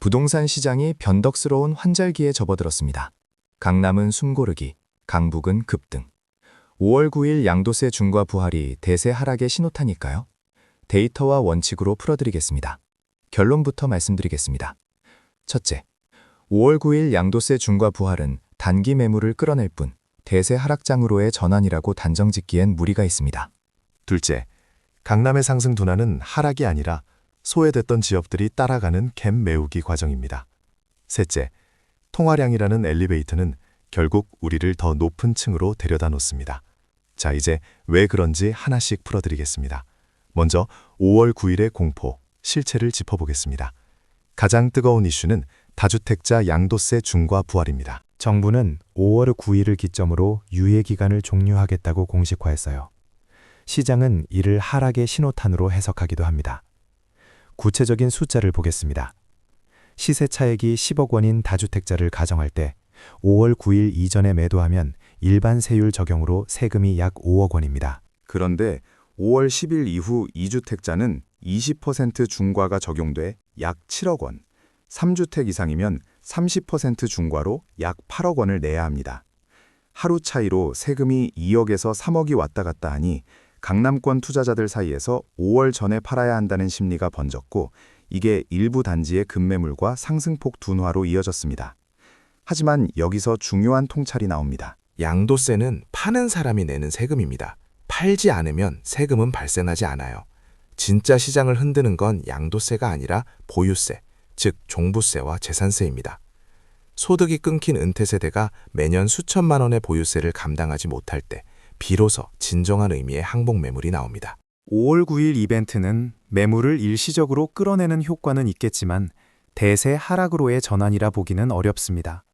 부동산 시장이 변덕스러운 환절기에 접어들었습니다. 강남은 숨고르기, 강북은 급등. 5월 9일 양도세 중과 부활이 대세 하락의 신호탄일까요? 데이터와 원칙으로 풀어드리겠습니다. 결론부터 말씀드리겠습니다. 첫째, 5월 9일 양도세 중과 부활은 단기 매물을 끌어낼 뿐 대세 하락장으로의 전환이라고 단정짓기엔 무리가 있습니다. 둘째, 강남의 상승 둔화는 하락이 아니라 소외됐던 지역들이 따라가는 갭 메우기 과정입니다. 셋째, 통화량이라는 엘리베이터는 결국 우리를 더 높은 층으로 데려다 놓습니다. 자, 이제 왜 그런지 하나씩 풀어드리겠습니다. 먼저 5월 9일의 공포, 실체를 짚어보겠습니다. 가장 뜨거운 이슈는 다주택자 양도세 중과 부활입니다. 정부는 5월 9일을 기점으로 유예 기간을 종료하겠다고 공식화했어요. 시장은 이를 하락의 신호탄으로 해석하기도 합니다. 구체적인 숫자를 보겠습니다. 시세 차익이 10억 원인 다주택자를 가정할 때 5월 9일 이전에 매도하면 일반 세율 적용으로 세금이 약 5억 원입니다. 그런데 5월 10일 이후 2주택자는 20% 중과가 적용돼 약 7억 원, 3주택 이상이면 30% 중과로 약 8억 원을 내야 합니다. 하루 차이로 세금이 2억에서 3억이 왔다 갔다 하니 강남권 투자자들 사이에서 5월 전에 팔아야 한다는 심리가 번졌고 이게 일부 단지의 급매물과 상승폭 둔화로 이어졌습니다. 하지만 여기서 중요한 통찰이 나옵니다. 양도세는 파는 사람이 내는 세금입니다. 팔지 않으면 세금은 발생하지 않아요. 진짜 시장을 흔드는 건 양도세가 아니라 보유세, 즉 종부세와 재산세입니다. 소득이 끊긴 은퇴세대가 매년 수천만 원의 보유세를 감당하지 못할 때 비로소 진정한 의미의 항복 매물이 나옵니다. 5월 9일 이벤트는 매물을 일시적으로 끌어내는 효과는 있겠지만 대세 하락으로의 전환이라 보기는 어렵습니다.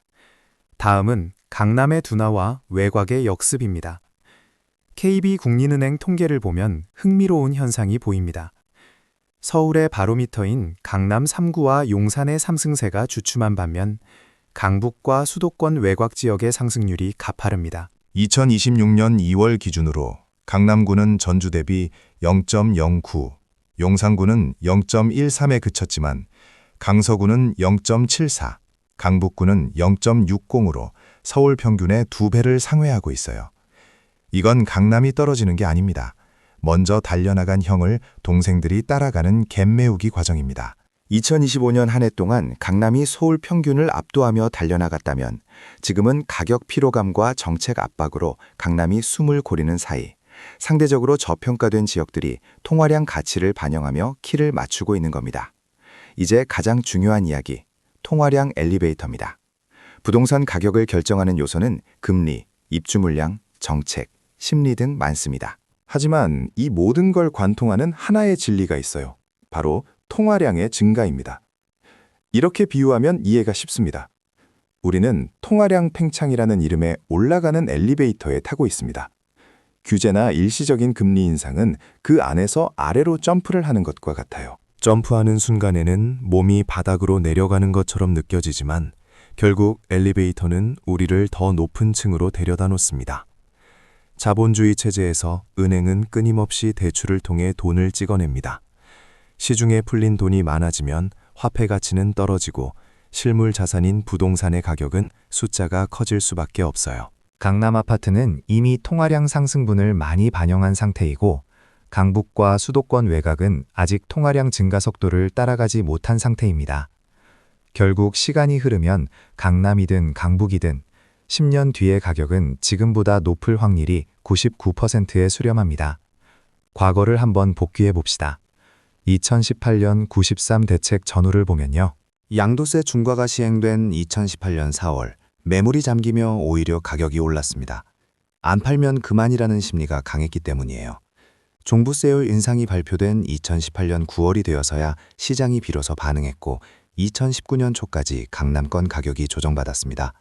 다음은 강남의 둔화와 외곽의 역습입니다. KB국민은행 통계를 보면 흥미로운 현상이 보입니다. 서울의 바로미터인 강남 3구와 용산의 상승세가 주춤한 반면 강북과 수도권 외곽 지역의 상승률이 가파릅니다. 2026년 2월 기준으로 강남구는 전주 대비 0.09, 용산구는 0.13에 그쳤지만 강서구는 0.74, 강북구는 0.60으로 서울 평균의 2배를 상회하고 있어요. 이건 강남이 떨어지는 게 아닙니다. 먼저 달려나간 형을 동생들이 따라가는 갭 메우기 과정입니다. 2025년 한 해 동안 강남이 서울 평균을 압도하며 달려나갔다면 지금은 가격 피로감과 정책 압박으로 강남이 숨을 고르는 사이 상대적으로 저평가된 지역들이 통화량 가치를 반영하며 키를 맞추고 있는 겁니다. 이제 가장 중요한 이야기, 통화량 엘리베이터입니다. 부동산 가격을 결정하는 요소는 금리, 입주 물량, 정책, 심리 등 많습니다. 하지만 이 모든 걸 관통하는 하나의 진리가 있어요. 바로 통화량의 증가입니다. 이렇게 비유하면 이해가 쉽습니다. 우리는 통화량 팽창이라는 이름의 올라가는 엘리베이터에 타고 있습니다. 규제나 일시적인 금리 인상은 그 안에서 아래로 점프를 하는 것과 같아요. 점프하는 순간에는 몸이 바닥으로 내려가는 것처럼 느껴지지만 결국 엘리베이터는 우리를 더 높은 층으로 데려다 놓습니다. 자본주의 체제에서 은행은 끊임없이 대출을 통해 돈을 찍어냅니다. 시중에 풀린 돈이 많아지면 화폐 가치는 떨어지고 실물 자산인 부동산의 가격은 숫자가 커질 수밖에 없어요. 강남 아파트는 이미 통화량 상승분을 많이 반영한 상태이고 강북과 수도권 외곽은 아직 통화량 증가 속도를 따라가지 못한 상태입니다. 결국 시간이 흐르면 강남이든 강북이든 10년 뒤의 가격은 지금보다 높을 확률이 99%에 수렴합니다. 과거를 한번 복귀해 봅시다. 2018년 93 대책 전후를 보면요. 양도세 중과가 시행된 2018년 4월 매물이 잠기며 오히려 가격이 올랐습니다. 안 팔면 그만이라는 심리가 강했기 때문이에요. 종부세율 인상이 발표된 2018년 9월이 되어서야 시장이 비로소 반응했고 2019년 초까지 강남권 가격이 조정받았습니다.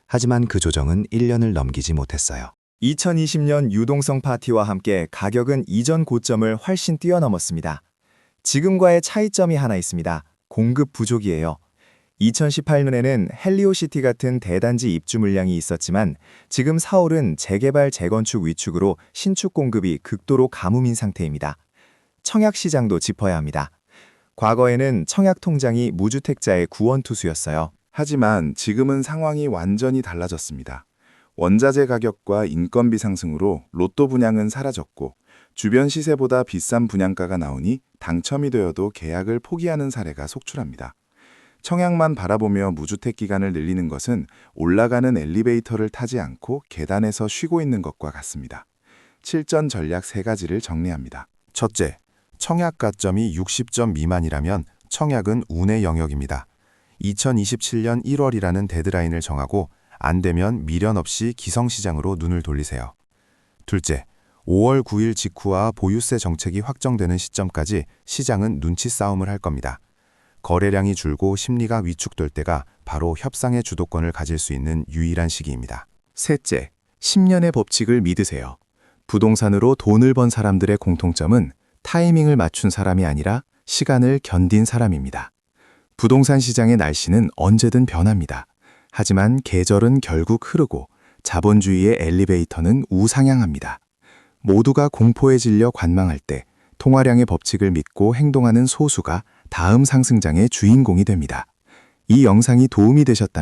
하지만 그 조정은 1년을 넘기지 못했어요. 2020년 유동성 파티와 함께 가격은 이전 고점을 훨씬 뛰어넘었습니다. 지금과의 차이점이 하나 있습니다. 공급 부족이에요. 2018년에는 헬리오시티 같은 대단지 입주 물량이 있었지만 지금 서울은 재개발, 재건축 위축으로 신축 공급이 극도로 가뭄인 상태입니다. 청약 시장도 짚어야 합니다. 과거에는 청약 통장이 무주택자의 구원투수였어요. 하지만 지금은 상황이 완전히 달라졌습니다. 원자재 가격과 인건비 상승으로 로또 분양은 사라졌고 주변 시세보다 비싼 분양가가 나오니 당첨이 되어도 계약을 포기하는 사례가 속출합니다. 청약만 바라보며 무주택 기간을 늘리는 것은 올라가는 엘리베이터를 타지 않고 계단에서 쉬고 있는 것과 같습니다. 실전 전략 3가지를 정리합니다. 첫째, 청약 가점이 60점 미만이라면 청약은 운의 영역입니다. 2027년 1월이라는 데드라인을 정하고 안 되면 미련 없이 기성시장으로 눈을 돌리세요. 둘째, 5월 9일 직후와 보유세 정책이 확정되는 시점까지 시장은 눈치 싸움을 할 겁니다. 거래량이 줄고 심리가 위축될 때가 바로 협상의 주도권을 가질 수 있는 유일한 시기입니다. 셋째, 10년의 법칙을 믿으세요. 부동산으로 돈을 번 사람들의 공통점은 타이밍을 맞춘 사람이 아니라 시간을 견딘 사람입니다. 부동산 시장의 날씨는 언제든 변합니다. 하지만 계절은 결국 흐르고 자본주의의 엘리베이터는 우상향합니다. 모두가 공포에 질려 관망할 때 통화량의 법칙을 믿고 행동하는 소수가 다음 상승장의 주인공이 됩니다. 이 영상이 도움이 되셨다면